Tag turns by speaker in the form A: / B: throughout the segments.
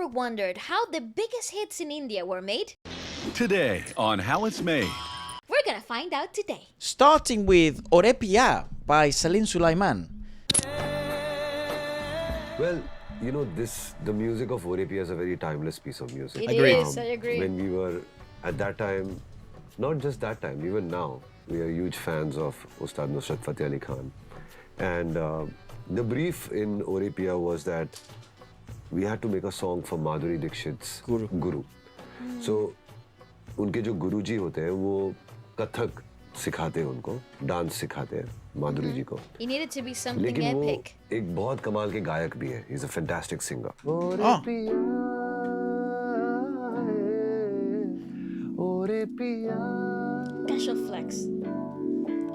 A: ever wondered how the biggest hits in India were made?
B: Today on How It's Made.
A: We're gonna find out today.
C: Starting with O Re Piya by Salim Sulaiman.
D: Well, you know, the music of O Re Piya is a very timeless piece of music.
A: It is, I agree.
D: When we were at that time, not just that time, even now, we are huge fans of Ustad Nusrat Fateh Ali Khan. And the brief in O Re Piya was that we had to make a song for Madhuri Dixit's Guru. So, उनके जो गुरुजी होते हैं वो कथक सिखाते हैं उनको, dance सिखाते हैं माधुरी जी को.
A: He needed to be something
D: लेकिन
A: epic.
D: वो एक बहुत कमाल के गायक भी है. He's a fantastic singer.
A: Casual flex.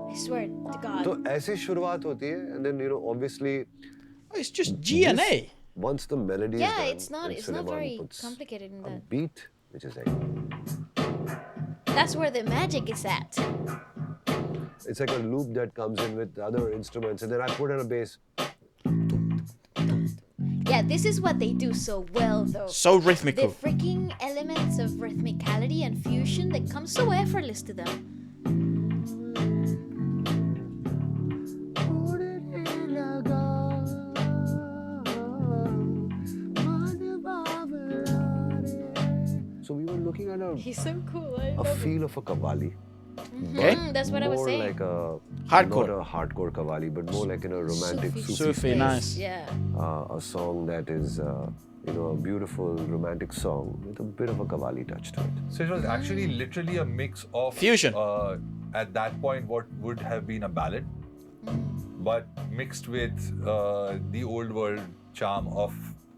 A: I swear to God.
D: तो ऐसे शुरुआत होती है, and then you know obviously.
C: It's just G and A.
D: Once the melody
A: Yeah,
D: is done,
A: it's not very complicated in
D: a
A: that.
D: beat, which is like.
A: That's where the magic is at.
D: It's like a loop that comes in with other instruments, and then I put in a bass.
A: Yeah, this is what they do so well, though.
C: So
A: The
C: rhythmical.
A: freaking elements of rhythmicality and fusion that come so effortless to them.
D: So we were looking at
A: He's so cool. I
D: a
A: love
D: feel of a qawwali.
C: Okay.
A: That's what I was
D: More
A: saying.
D: like a
C: Hardcore.
D: not a hardcore qawwali, but more like in a romantic
C: Sufi, nice.
A: Yeah.
D: a song that is you know, a beautiful romantic song with a bit of a qawwali touch to it.
E: So it was actually literally a mix of
C: Fusion.
E: At that point, what would have been a ballad, but mixed with the old world charm of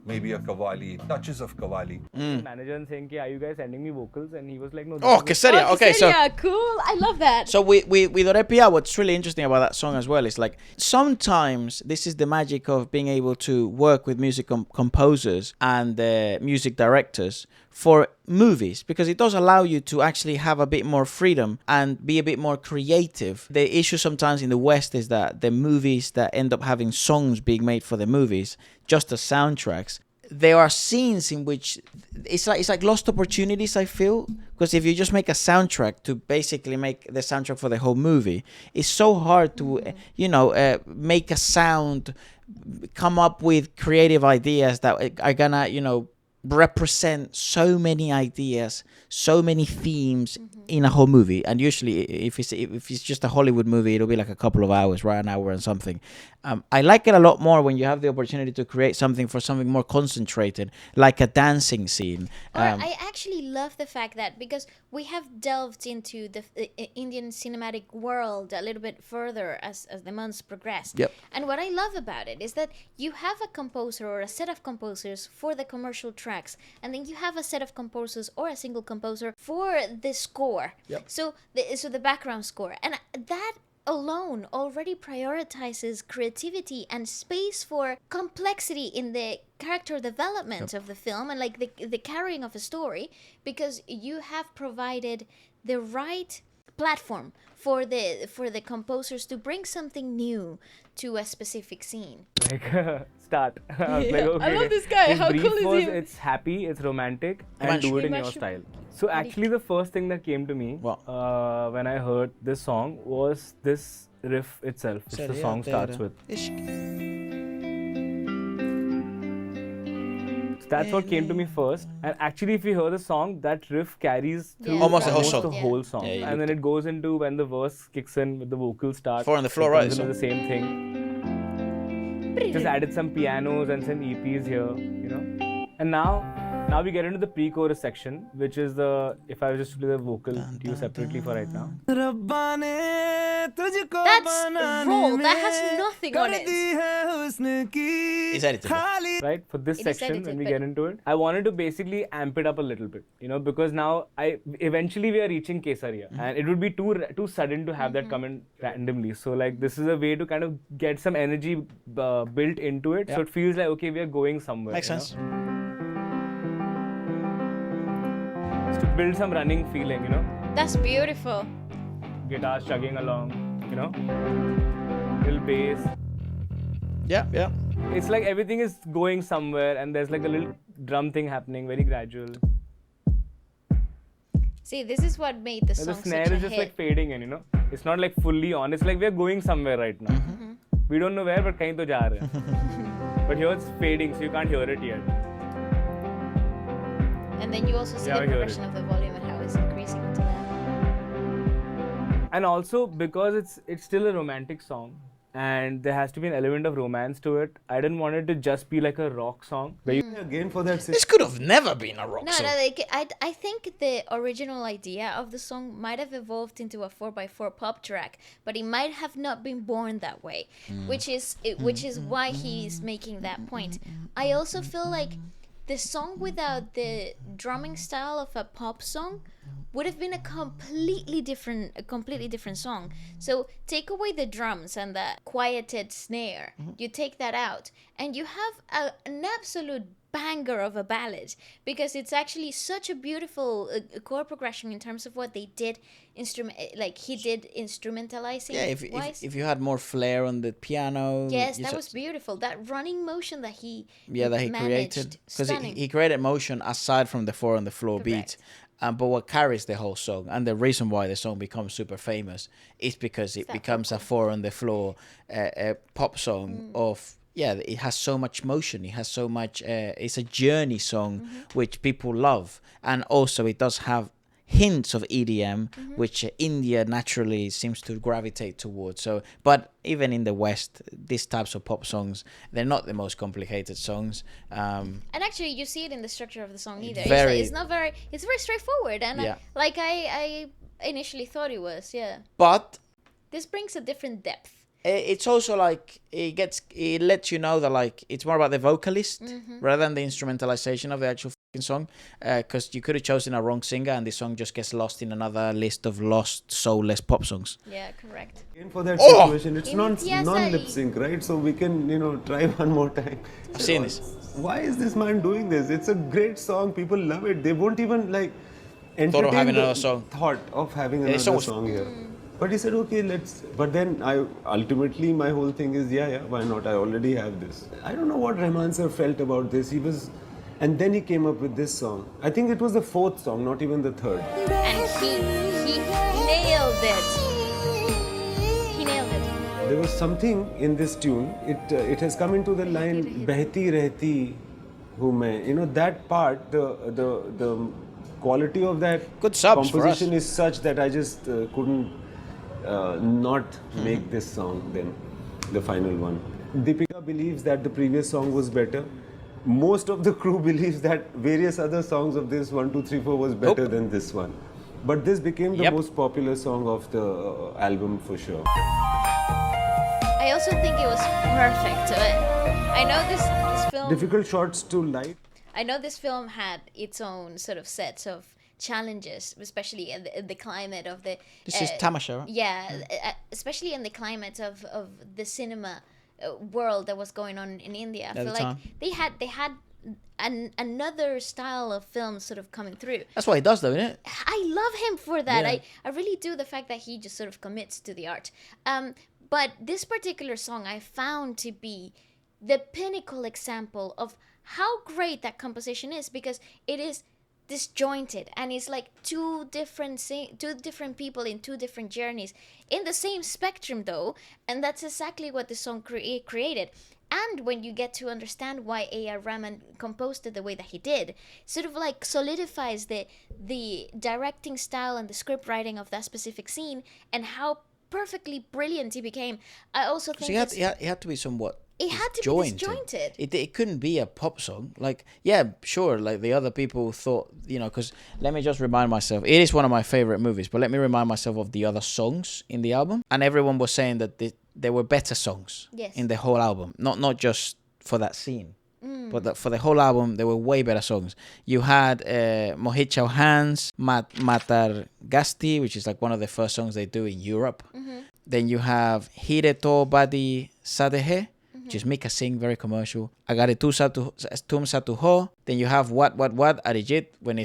E: maybe a qawwali, touches of qawwali.
F: Manager and saying, "Are you guys sending me vocals?" And he was like, "No."
C: Oh, Kesariya. Okay, so
A: yeah, cool. I love that.
C: So with O Re Piya, what's really interesting about that song as well is like sometimes this is the magic of being able to work with music composers and music directors for movies, because it does allow you to actually have a bit more freedom and be a bit more creative. The issue sometimes in the West is that the movies that end up having songs being made for the movies, just as soundtracks, there are scenes in which it's like lost opportunities, I feel, because if you just make a soundtrack to basically make the soundtrack for the whole movie, it's so hard to make a sound, come up with creative ideas that are gonna represent so many ideas, so many themes in a whole movie. And usually if it's just a Hollywood movie, it'll be like a couple of hours, right? An hour and something. I like it a lot more when you have the opportunity to create something more concentrated, like a dancing scene.
A: Or I actually love the fact that, because we have delved into the Indian cinematic world a little bit further as the months progressed.
C: Yep.
A: And what I love about it is that you have a composer or a set of composers for the commercial tracks, and then you have a set of composers or a single composer for the score.
C: Yep.
A: So the background score, and that alone already prioritizes creativity and space for complexity in the character development of the film and like the carrying of a story, because you have provided the right platform for the composers to bring something new to a specific scene.
F: Like, start. I was like, okay.
A: I love this guy.
F: His
A: How
F: brief
A: cool is
F: was,
A: he?
F: it's happy, it's romantic, and
C: Romantic.
F: do it in your
A: Romantic.
F: style. So actually, the first thing that came to me when I heard this song was this riff itself, which the song starts with. That's what came to me first. And actually, if you hear the song, that riff carries through
C: Almost the whole
F: the
C: song.
F: whole song.
C: Yeah, you
F: And then it goes into when the verse kicks in with the vocals start.
C: 4 on the floor,
F: it
C: right?
F: comes into the same thing. Just added some pianos and some EPs here, And now we get into the pre-chorus section, which is if I was just to do the vocal to you separately for right now.
A: That's raw. That has nothing on it.
C: It's edited.
F: Right, for this
A: It is
F: section,
A: edited,
F: when we
A: but-
F: get into it, I wanted to basically amp it up a little bit, because now eventually we are reaching Kesariya, and it would be too sudden to have that come in randomly. So like this is a way to kind of get some energy built into it, so it feels like okay, we are going somewhere.
C: Makes sense.
F: Just to build some running feeling,
A: That's beautiful.
F: Guitar chugging along, little bass.
C: Yeah.
F: It's like everything is going somewhere, and there's like a little drum thing happening, very gradual.
A: See, this is what made the
F: And
A: song
F: the
A: such
F: snare
A: a
F: is just
A: hit.
F: like fading in, you know. It's not like fully on. It's like we're going somewhere right now. We don't know where, but kahin to ja rahe hain. But here it's fading, so you can't hear it yet.
A: And then you also see
F: Yeah,
A: the
F: I hear
A: progression of the volume and how it's increasing into that.
F: And also because it's still a romantic song, and there has to be an element of romance to it. I didn't want it to just be like a rock song. Where you,
D: Again, for that
C: This could have never been a rock
A: No,
C: song.
A: like I think the original idea of the song might have evolved into a 4x4 pop track, but it might have not been born that way, which is why he's making that point. I also feel like the song without the drumming style of a pop song would have been a completely different song. So take away the drums and the quieted snare, you take that out, and you have an absolute banger of a ballad, because it's actually such a beautiful chord progression in terms of what they did he did instrumentalizing.
C: Yeah, if you had more flair on the piano.
A: Yes, that was beautiful. That running motion that he
C: created, because
A: stunning.
C: he created motion aside from the 4 on the floor beat.
A: Correct.
C: But what carries the whole song, and the reason why the song becomes super famous, is because it becomes a 4 on the floor pop song of. Yeah, it has so much motion. It has so much. It's a journey song, which people love, and also it does have hints of EDM, which India naturally seems to gravitate towards. So, but even in the West, these types of pop songs, they're not the most complicated songs.
A: And actually, you see it in the structure of the song either.
C: Very-
A: It's very straightforward, and
C: Yeah.
A: I initially thought it was. Yeah,
C: But
A: this brings a different depth.
C: it's also like it lets you know that like it's more about the vocalist rather than the instrumentalization of the actual fucking song, because you could have chosen a wrong singer and the song just gets lost in another list of lost soulless pop songs.
A: Yeah, correct.
D: Again, for that
C: Oh!
D: situation, it's
A: Imtiaz
D: non-lip
A: Ali.
D: sync, right? So we can, try one more time.
C: I've seen this.
D: Why is this man doing this? It's a great song. People love it. They won't even like
C: Thought of
D: entertain
C: having
D: the
C: another song.
D: Thought of having
C: Yeah, the
D: another
C: song
D: song,
C: was-
D: here. But he said, okay, let's. But then ultimately my whole thing is, yeah, why not? I already have this. I don't know what Rahman sir felt about this. And then he came up with this song. I think it was the 4th song, not even the 3rd.
A: And he nailed it. He nailed it.
D: There was something in this tune. It has come into the line "Behti Rehti Hu Main." That part, the quality of that
C: Good subs for us.
D: composition is such that I just couldn't not make this song then the final one. Deepika believes that the previous song was better. Most of the crew believes that various other songs of this 1, 2, 3, 4 was better than this one. But this became the
C: Yep.
D: most popular song of the album for sure.
A: I also think it was perfect. I know this film.
D: Difficult shots to light.
A: I know this film had its own sort of sets of challenges, especially in the climate of the.
C: This is Tamasha, right?
A: Yeah, especially in the climate of the cinema world that was going on in India. I
C: At
A: feel
C: the
A: like
C: time.
A: they had another style of film sort of coming through.
C: That's what he does, though, isn't it?
A: I love him for that.
C: Yeah.
A: I really do, the fact that he just sort of commits to the art. But this particular song I found to be the pinnacle example of how great that composition is, because it is disjointed and it's like two different people in two different journeys in the same spectrum though, and that's exactly what the song created. And when you get to understand why A.R. Rahman composed it the way that he did, sort of like solidifies the directing style and the script writing of that specific scene and how perfectly brilliant he became. I also think
C: So he had to be somewhat.
A: it had to be disjointed.
C: It couldn't be a pop song. Like, yeah, sure, like the other people thought, because let me just remind myself, it is one of my favorite movies, but let me remind myself of the other songs in the album. And everyone was saying that there were better songs in the whole album, not just for that scene. But for the whole album, there were way better songs. You had Mohit Chauhan's Matar Gasti, which is like one of the first songs they do in Europe. Then you have Hire To Badi Sadehe, which is Mika Singh, very commercial. Agar Tum Satu Ho. Then you have What Arijit, when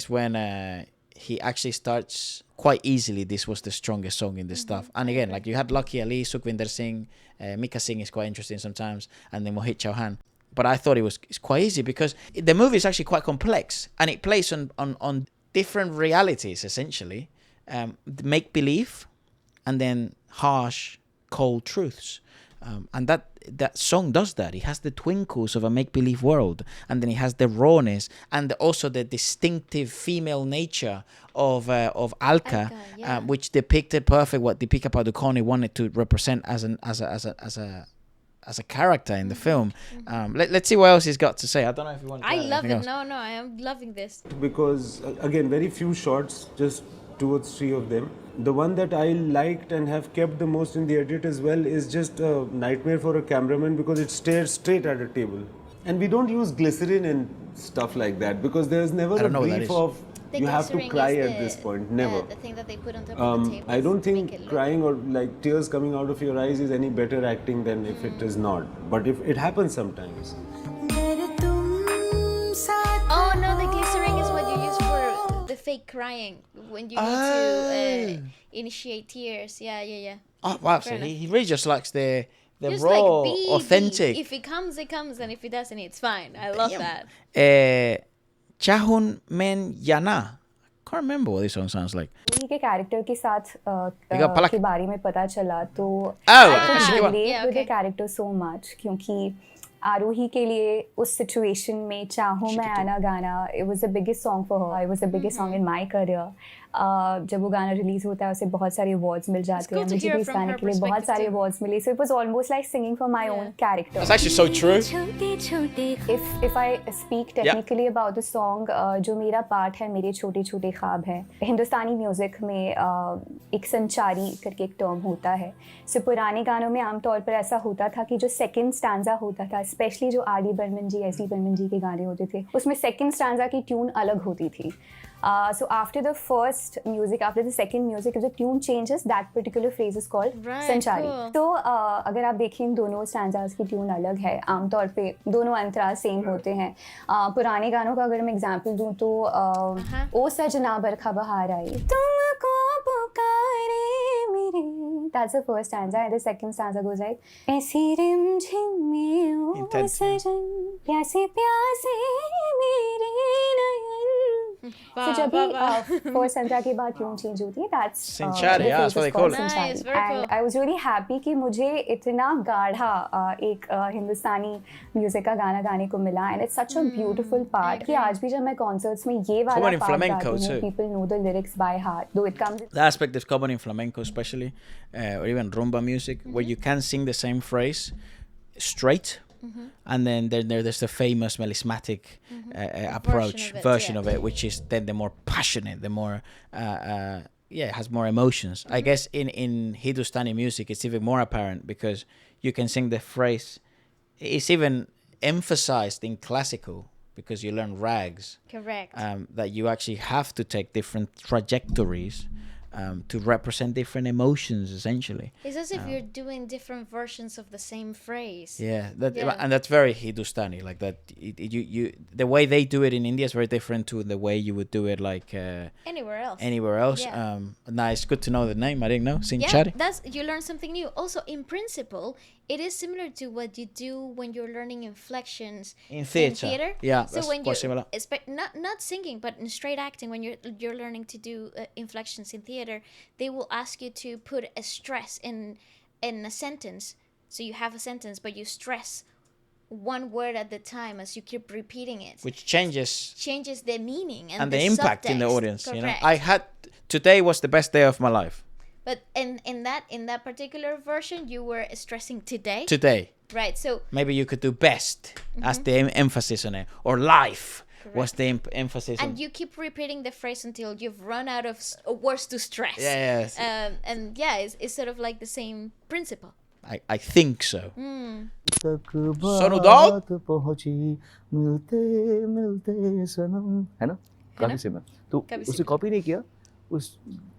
C: he actually starts quite easily. This was the strongest song in this stuff. And again, like you had Lucky Ali, Sukhvinder Singh, Mika Singh is quite interesting sometimes, and then Mohit Chauhan. but I thought it's quite easy because the movie is actually quite complex and it plays on different realities essentially, make believe, and then harsh, cold truths. And that song does that. It has the twinkles of a make-believe world, and then it has the rawness and also the distinctive female nature of Alka,
A: yeah.
C: which depicted perfect what Deepika Padukone wanted to represent as a character in the film. Let's see what else he's got to say. I don't know if you want to
A: I
C: add
A: love
C: anything
A: it.
C: else.
A: No, I am loving this.
G: Because again, very few shots, just 2 or 3 of them. The one that I liked and have kept the most in the edit as well is just a nightmare for a cameraman because it stares straight at a table. And we don't use glycerin and stuff like that because there's never a
C: don't know what that
G: brief
C: is.
G: of
A: The
G: you have to
A: glycerin
G: cry
A: is
G: at this point. Never.
A: The thing that they put on top of the table.
G: I don't
A: to make it
G: think
A: look-
G: crying or like tears coming out of your eyes is any better acting than if it is not. But if it happens sometimes.
A: Oh no, the glycerin is what you use for the fake crying when you need to initiate tears. Yeah.
C: Oh wow! So
A: Fair
C: he really just likes the
A: Just
C: raw,
A: like be.
C: authentic.
A: If it comes, it comes, and if it doesn't, it's fine. I love that.
C: Chahun Men Yana. Can't remember what this song sounds like.
H: उन्हीं के character के साथ
C: palak-
H: के बारे में पता चला तो
C: Oh,
H: I could
C: actually,
H: relate
A: yeah,
H: with
A: okay.
H: the character so much क्योंकि आरोही के लिए उस सिचुएशन में चाहूँ मैं आना गाना it was the biggest song for her. It was the biggest song in my career. जब वो गाना रिलीज होता है उसे बहुत सारे अवार्ड्स मिल जाते हैं
A: good to
H: मुझे
A: hear
H: भी इस
A: from
H: गाने
A: her
H: के लिए बहुत
A: perspective
H: सारे
A: too.
H: अवार्ड्स मिले so it was almost like singing for my own character.
C: That's actually so true.
H: If I speak technically about the song, जो मेरा पार्ट है मेरे छोटे छोटे ख्वाब हैं हिंदुस्तानी म्यूज़िक में एक संचारी करके एक टर्म होता है सो पुराने गानों में आमतौर पर ऐसा होता था कि जो सेकंड स्टैंजा होता था स्पेशली जो R D Burman ji S D Burman ji के गाने होते थे उसमें सेकंड स्टैंजा की ट्यून अलग होती थी so after the first music, after the second music, if the tune changes, that particular phrase is called
A: Right,
H: संचारी.
A: cool.
H: तो अगर आप देखें इन दोनों स्टैंजास की ट्यून अलग है आमतौर पे दोनों अंतराल सेम होते हैं पुराने गानों का अगर मैं एग्जांपल दूं तो ओ सजना बरखा बहार आई तुमको पुकारे मेरे that's the first stanza and the second stanza goes like ऐसी रिमझिम में ओ
C: Intense.
H: सजन प्यासे प्यासे मेरे नयन so जब भी first stanza के बाद ट्यून चेंज होती है that's
C: Sanchari, yeah, that's what they call it.
A: Nice, very cool.
H: and I was really happy कि मुझे इतना गाढ़ा एक हिंदुस्तानी म्यूजिक का गाना गाने को मिला and it's such a beautiful part कि आज भी जब मैं concerts में ये वाला
C: Common in
H: part
C: flamenco
H: गाती हूँ
C: too.
H: people know the lyrics by heart though it comes
C: The aspect is common in flamenco especially, or even rumba music, where you can sing the same phrase straight, and then there's the famous melismatic approach version of it, which is then the more passionate, the more it has more emotions. I guess in Hindustani music it's even more apparent because you can sing the phrase. It's even emphasized in classical because you learn rags.
A: Correct.
C: That you actually have to take different trajectories to represent different emotions, essentially.
A: It's as if you're doing different versions of the same phrase.
C: Yeah,
A: Yeah.
C: and that's very Hindustani. Like that, you the way they do it in India is very different to the way you would do it like
A: Anywhere else.
C: anywhere else.
A: Yeah.
C: Nice, good to know the name. I didn't know.
A: Yeah,
C: Sinchari.
A: you learn something new. Also, in principle, it is similar to what you do when you're learning inflections
C: In theatre. Yeah,
A: so
C: that's
A: when
C: quite similar.
A: not singing, but in straight acting, when you're learning to do inflections in theatre, they will ask you to put a stress in a sentence. So you have a sentence, but you stress one word at the time as you keep repeating it.
C: Which changes
A: Changes the meaning
C: and the impact in the
A: subtext.
C: audience. You know,
A: Correct.
C: today was the best day of my life.
A: But in that particular version, you were stressing today.
C: Today.
A: Right. So
C: Maybe you could do best as the emphasis on it, or life was the emphasis on.
A: and you keep repeating the phrase until you've run out of words to stress.
C: Yes.
A: And yeah, it's sort of like the same principle.
C: I think so.
I: तक
C: सोनू दौड़।
I: बात पहुंची मिलते मिलते सनम है ना काफी same है तो
A: काफी
I: उसे
A: similar.
I: कॉपी नहीं किया उस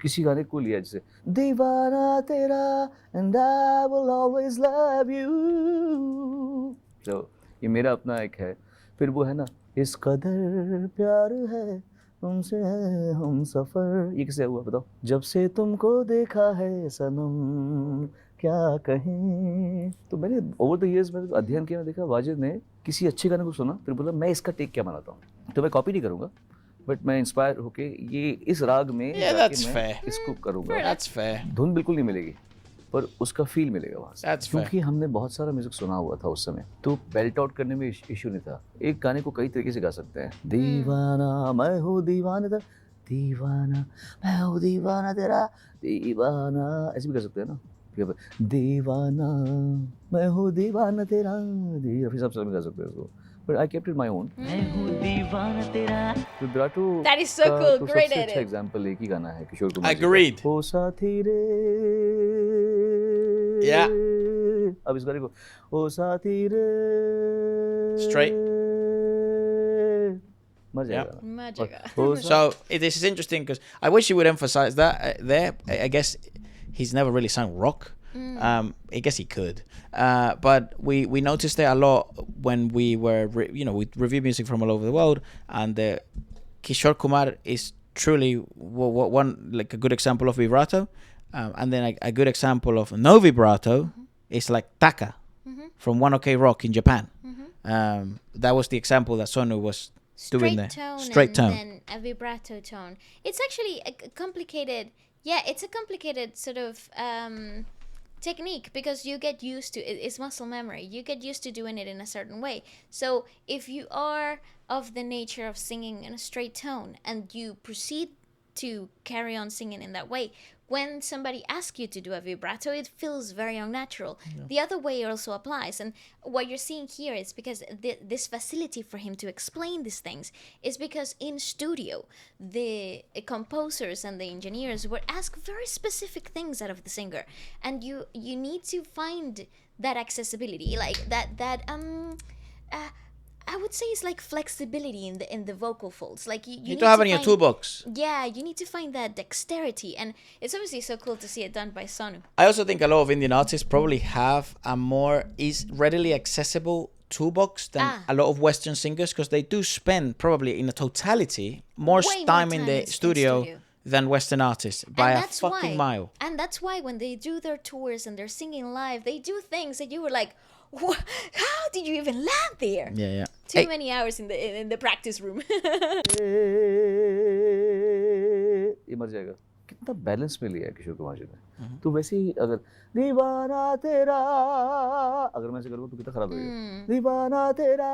I: किसी गाने को लिया जैसे दीवाना तेरा and I will always love you तो ये मेरा अपना एक है फिर वो है ना इस कदर प्यार है तुमसे है हम सफर ये किससे हुआ बताओ जब से तुमको देखा है सनम क्या कहें तो मैंने ओवर द इयर्स में अध्ययन किया देखा वाजिद ने किसी अच्छे गाने को सुना, फिर बोला मैं इसका टेक क्या बनाता हूँ, तो मैं कॉपी नहीं करूँगा, बट मैं इंस्पायर होके ये इस राग में जाके मैं इसको करूँगा।
C: That's fair.
I: धुन बिल्कुल नहीं मिलेगी, पर उसका फील मिलेगा वहाँ से।
C: That's
I: क्योंकि हमने बहुत सारा म्यूजिक सुना हुआ था उस समय, तो बेल्ट आउट करने में इशू नहीं था। एक गाने को कई तरीके से गा सकते हैं। दीवाना मैं हूँ दीवाना तेरा, दीवाना मैं हूँ दीवाना तेरा, दीवाना, ऐसे भी कर सकते हैं ना। दीवाना मैं हूँ दीवाना तेरा, फिर सब गा सकते हैं उसको। But I kept it my own. मैं हूँ दीवाना तेरा। Vibrato
A: That is so cool.
I: तो
A: Great
I: सबसे
A: edit.
I: अच्छा एग्जांपल एक ही गाना है किशोर कुमार जी का।
C: Agreed.
I: ओ साथी रे।
C: Yeah.
I: अब इस गाने को ओ साथी रे।
C: Straight.
I: मर जाएगा।
A: मर जाएगा।
C: So this is interesting because I wish you would emphasize that there. I guess he's never really sung rock. I guess he could, but we noticed it a lot when we were we review music from all over the world, and Kishore Kumar is truly one like a good example of vibrato, and then a good example of no vibrato is like Taka from One OK Rock in Japan. That was the example that Sonu was doing there. Straight tone
A: and then a vibrato tone. It's actually a complicated. Yeah, it's a complicated sort of technique because you get used to it. It's muscle memory. You get used to doing it in a certain way. So if you are of the nature of singing in a straight tone and you proceed to carry on singing in that way, when somebody asks you to do a vibrato, it feels very unnatural. Yeah. The other way also applies. And what you're seeing here is because this facility for him to explain these things is because in studio, the composers and the engineers were asked very specific things out of the singer. And you need to find that accessibility, like that I would say it's like flexibility in the vocal folds. Like you need
C: to have it in your toolbox.
A: Yeah, you need to find that dexterity, and it's obviously so cool to see it done by Sonu.
C: I also think a lot of Indian artists probably have a more readily accessible toolbox than a lot of Western singers because they do spend probably in a totality more time in the studio than Western artists by a fucking mile.
A: And that's why when they do their tours and they're singing live, they do things that you were like, how did you even land there?
C: Yeah.
A: Too many hours in the practice room.
I: ये मर जाएगा। कितना balance में लिया है किशोर कुमार जी ने। तो वैसे ही अगर दीवाना तेरा, अगर मैं ऐसे करूँ तो कितना खराब लगेगा। दीवाना तेरा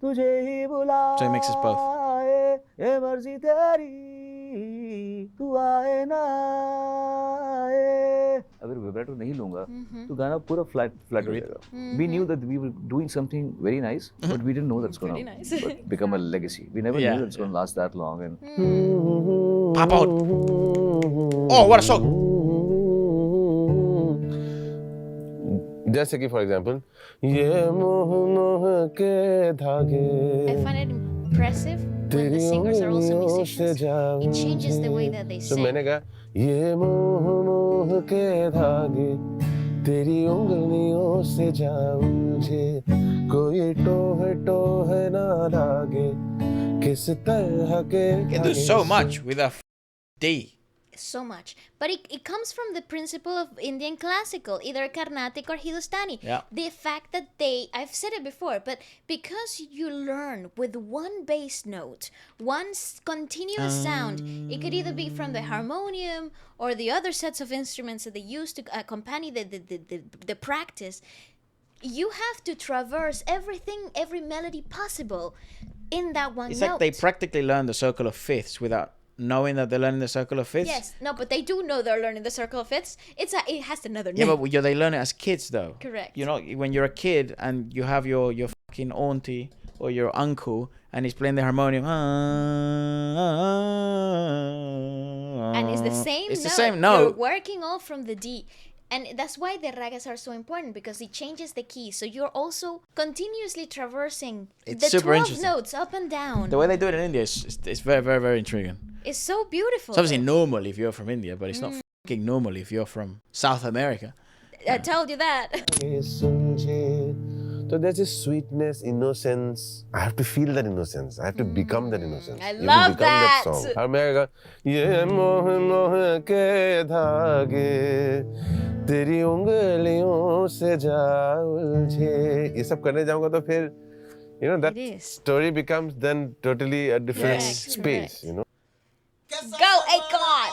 I: तुझे ही बुलाए,
C: So he mixes both.
I: ये मर्जी तेरी तू आए ना आए। अगर विब्रेटो नहीं लूंगा तो गाना पूरा फ्लैट हो जाएगा। We knew that we were doing something very nice, but we didn't know that's going to become a legacy. We never knew that's going to last that long. And
C: Pop out. Oh, what a song.
J: जैसे कि for example ये मोह मोह के धागे,
A: I find it impressive when the singers are also musicians. It changes the way that they sing.
J: तो मैंने कहा ये मोह मोह के धागे तेरी उंगलियों से जाऊं, मुझे कोई टोह ना लागे किस तरह के।
C: You can do so much with a D.
A: So much, but it comes from the principle of Indian classical, either Carnatic or Hindustani.
C: Yeah.
A: The fact that I've said it before, but because you learn with one bass note, one continuous sound, it could either be from the harmonium or the other sets of instruments that they use to accompany the practice. You have to traverse everything, every melody possible in that one note.
C: It's like they practically learn the circle of fifths without knowing that they're learning the circle of fifths.
A: Yes, no, but they do know they're learning the circle of fifths. It has another name.
C: Yeah, but they learn it as kids though.
A: Correct.
C: You know, when you're a kid and you have your fucking auntie or your uncle and he's playing the harmonium,
A: and it's the same.
C: It's
A: note.
C: the same note.
A: You're working all from the D. And that's why the ragas are so important, because it changes the key. So you're also continuously traversing the 12 notes up and down.
C: The way they do it in India is very, very, very intriguing.
A: It's so beautiful.
C: It's obviously normal if you're from India, but it's not fucking normal if you're from South America.
A: I told you that.
J: So there's this sweetness, innocence. I have to feel that innocence. I have to become that innocence.
A: I
J: You have to
A: love
J: become
A: that.
J: song. और मैं आएगा ये मोह मोह के धागे तेरी उंगलियों से जा उलझे ये सब करने जाऊंगा तो फिर that
A: It is.
J: story becomes then totally a different
A: Correct,
J: space.
A: correct. Go, Akon!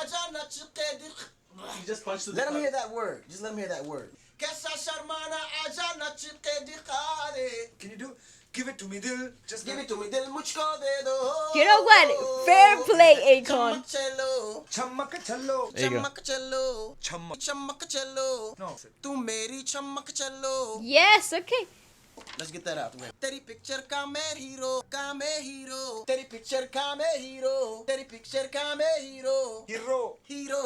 C: Just punch let him hear that word. Just let him hear that word. Can you do? Give it to me, dil. Just give it to me, dil. Mujhko de do.
A: You know what? Fair play, Akon.
C: Chammak chalo.
K: चमक चलो चमक चलो तू मेरी चमक चलो
A: Yes, okay.
C: Let's get that out the way.
K: तेरी picture का मैं हीरो तेरी पिक्चर का मैं हीरो हीरो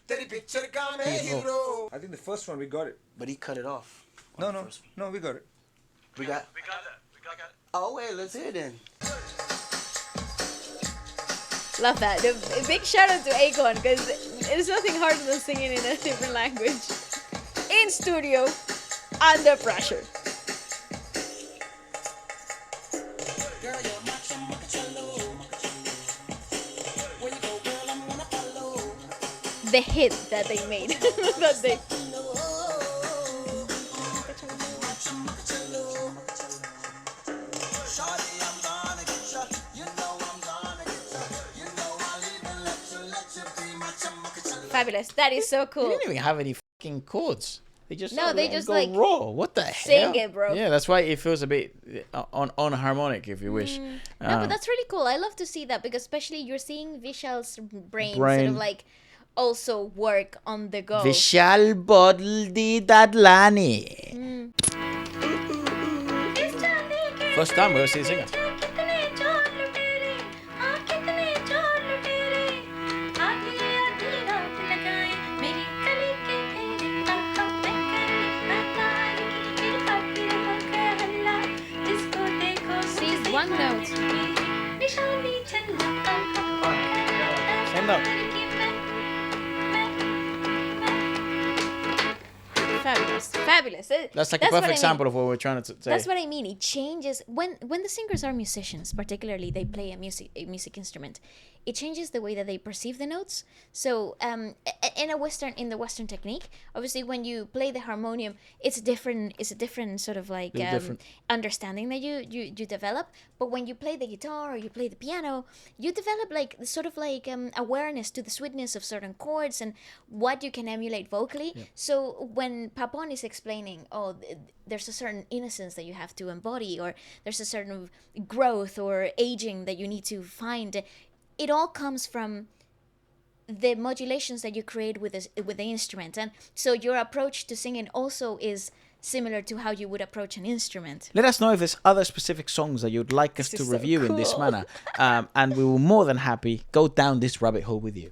K: तेरी पिक्चर का मैं hero
L: I think the first one we got it.
C: But he cut it off.
L: No, we got it.
C: We got it. Oh wait, let's hear it then.
A: Love that. A big shout out to Akon because there's nothing harder than singing in a different language. In studio, under pressure. The hit that they made. that they... Fabulous. That is so
C: They
A: cool.
C: didn't even have any fucking chords. They just
A: No, they just,
C: go
A: like,
C: raw. What the
A: sing
C: hell?
A: it, bro.
C: Yeah, that's why it feels a bit on harmonic, if you wish.
A: No, but that's really cool. I love to see that because especially you're seeing Vishal's brain sort
C: Brain.
A: of like also work on the go.
C: Vishal Bodli Dadlani. First time we ever see a singer.
A: Sees one note.
C: Same note.
A: Fabulous. Fabulous.
C: That's like
A: what
C: a
A: I
C: perfect
A: mean.
C: example of what we're trying to say.
A: That's what I mean. It changes when the singers are musicians, particularly they play a music instrument. It changes the way that they perceive the notes. So in the Western technique, obviously when you play the harmonium, it's a different sort of like
C: different.
A: understanding that you develop. But when you play the guitar or you play the piano, you develop like sort of like awareness to the sweetness of certain chords and what you can emulate vocally.
C: Yeah.
A: So when Papon is explaining, there's a certain innocence that you have to embody, or there's a certain growth or aging that you need to find, it all comes from the modulations that you create with the instrument. And so your approach to singing also is similar to how you would approach an instrument.
C: Let us know if there's other specific songs that you'd like us to
A: is so
C: review in this
A: cool.
C: manner. And we will more than happy go down this rabbit hole with you.